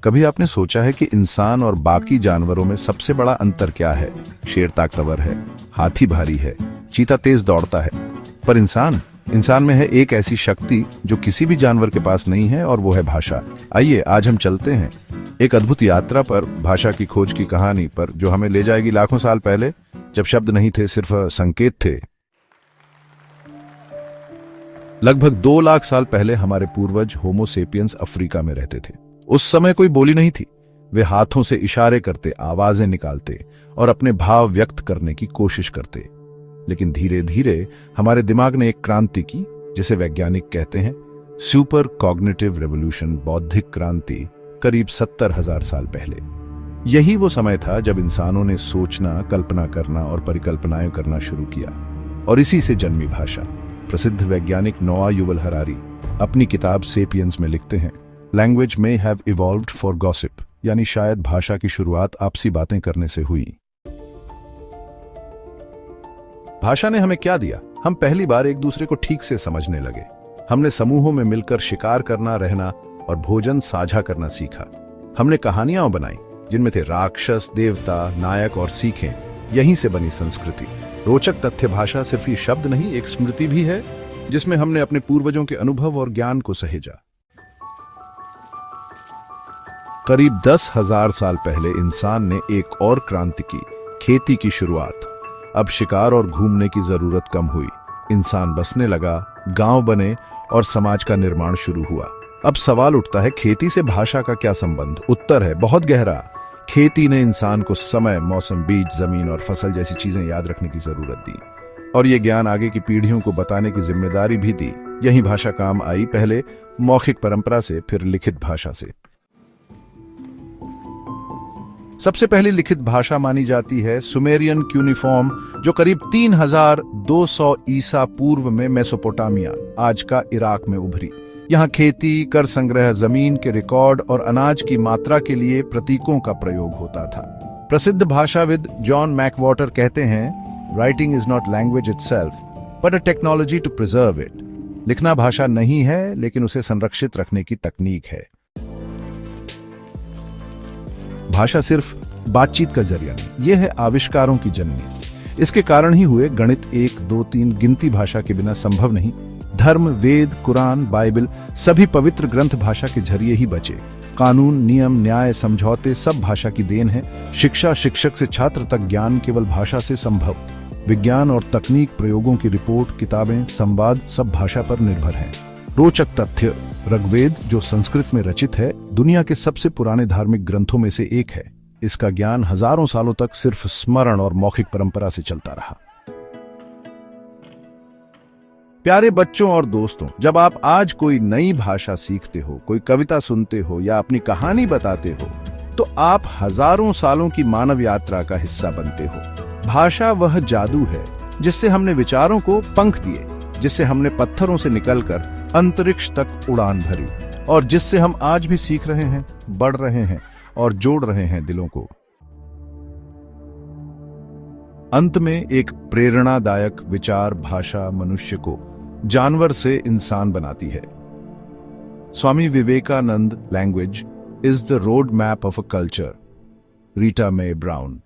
कभी आपने सोचा है कि इंसान और बाकी जानवरों में सबसे बड़ा अंतर क्या है? शेर ताकतवर है, हाथी भारी है, चीता तेज दौड़ता है, पर इंसान में है एक ऐसी शक्ति जो किसी भी जानवर के पास नहीं है, और वो है भाषा। आइए आज हम चलते हैं एक अद्भुत यात्रा पर, भाषा की खोज की कहानी पर, जो हमें ले जाएगी लाखों साल पहले, जब शब्द नहीं थे, सिर्फ संकेत थे। लगभग 2 लाख साल पहले हमारे पूर्वज होमो सेपियंस अफ्रीका में रहते थे। उस समय कोई बोली नहीं थी। वे हाथों से इशारे करते, आवाजें निकालते और अपने भाव व्यक्त करने की कोशिश करते। लेकिन धीरे धीरे हमारे दिमाग ने एक क्रांति की, जिसे वैज्ञानिक कहते हैं सुपर कॉग्निटिव रेवोल्यूशन, बौद्धिक क्रांति, करीब 70,000 साल पहले। यही वो समय था जब इंसानों ने सोचना, कल्पना करना और परिकल्पनाएं करना शुरू किया, और इसी से जन्मी भाषा। प्रसिद्ध वैज्ञानिक नोआ युवल हरारी अपनी किताब सेपियंस में लिखते हैं, language may have evolved for gossip, यानी शायद भाषा की शुरुआत आपसी बातें करने से हुई। भाषा ने हमें क्या दिया? हम पहली बार एक दूसरे को ठीक से समझने लगे। हमने समूहों में मिलकर शिकार करना, रहना और भोजन साझा करना सीखा। हमने कहानियां बनाई जिनमें थे राक्षस, देवता, नायक और सीखें। यहीं से बनी संस्कृति। रोचक तथ्य, भाषा सिर्फ ये शब्द नहीं, एक स्मृति भी है, जिसमें हमने अपने पूर्वजों के अनुभव और ज्ञान को सहेजा। करीब 10,000 साल पहले इंसान ने एक और क्रांति की, खेती की शुरुआत। अब शिकार और घूमने की जरूरत कम हुई। इंसान बसने लगा, गांव बने और समाज का निर्माण शुरू हुआ। अब सवाल उठता है, खेती से भाषा का क्या संबंध? उत्तर है बहुत गहरा। खेती ने इंसान को समय, मौसम, बीज, जमीन और फसल जैसी चीजें याद रखने की जरूरत दी, और ये ज्ञान आगे की पीढ़ियों को बताने की जिम्मेदारी भी दी। यही भाषा काम आई, पहले मौखिक परंपरा से, फिर लिखित भाषा से। सबसे पहली लिखित भाषा मानी जाती है सुमेरियन क्यूनिफॉर्म, जो करीब 3200 ईसा पूर्व में मेसोपोटामिया, आज का इराक में उभरी। यहाँ खेती, कर संग्रह, जमीन के रिकॉर्ड और अनाज की मात्रा के लिए प्रतीकों का प्रयोग होता था। प्रसिद्ध भाषाविद जॉन मैकवाटर कहते हैं, writing is not language itself but a technology to preserve it. लिखना भाषा नहीं है, लेकिन उसे संरक्षित रखने की तकनीक है। भाषा सिर्फ बातचीत का जरिया नहीं, यह है आविष्कारों की जननी। इसके कारण ही हुए गणित, 1, 2, 3 गिनती भाषा के बिना संभव नहीं। धर्म, वेद, कुरान, बाइबल, सभी पवित्र ग्रंथ भाषा के जरिए ही बचे। कानून, नियम, न्याय, समझौते सब भाषा की देन है। शिक्षा, शिक्षक से छात्र तक ज्ञान केवल भाषा से संभव। विज्ञान और तकनीक, प्रयोगों की रिपोर्ट, किताबें, संवाद सब भाषा पर निर्भर हैं। रोचक तथ्य, ऋग्वेद जो संस्कृत में रचित है, दुनिया के सबसे पुराने धार्मिक ग्रंथों में से एक है। इसका ज्ञान हजारों सालों तक सिर्फ स्मरण और मौखिक परंपरा से चलता रहा। प्यारे बच्चों और दोस्तों, जब आप आज कोई नई भाषा सीखते हो, कोई कविता सुनते हो या अपनी कहानी बताते हो, तो आप हजारों सालों की मानव यात्रा का हिस्सा बनते हो। भाषा वह जादू है जिससे हमने विचारों को पंख दिए, जिससे हमने पत्थरों से निकलकर अंतरिक्ष तक उड़ान भरी, और जिससे हम आज भी सीख रहे हैं, बढ़ रहे हैं और जोड़ रहे हैं दिलों को। अंत में एक प्रेरणादायक विचार, भाषा मनुष्य को जानवर से इंसान बनाती है। Swami Vivekananda, language is the road map of a culture, Rita Mae brown.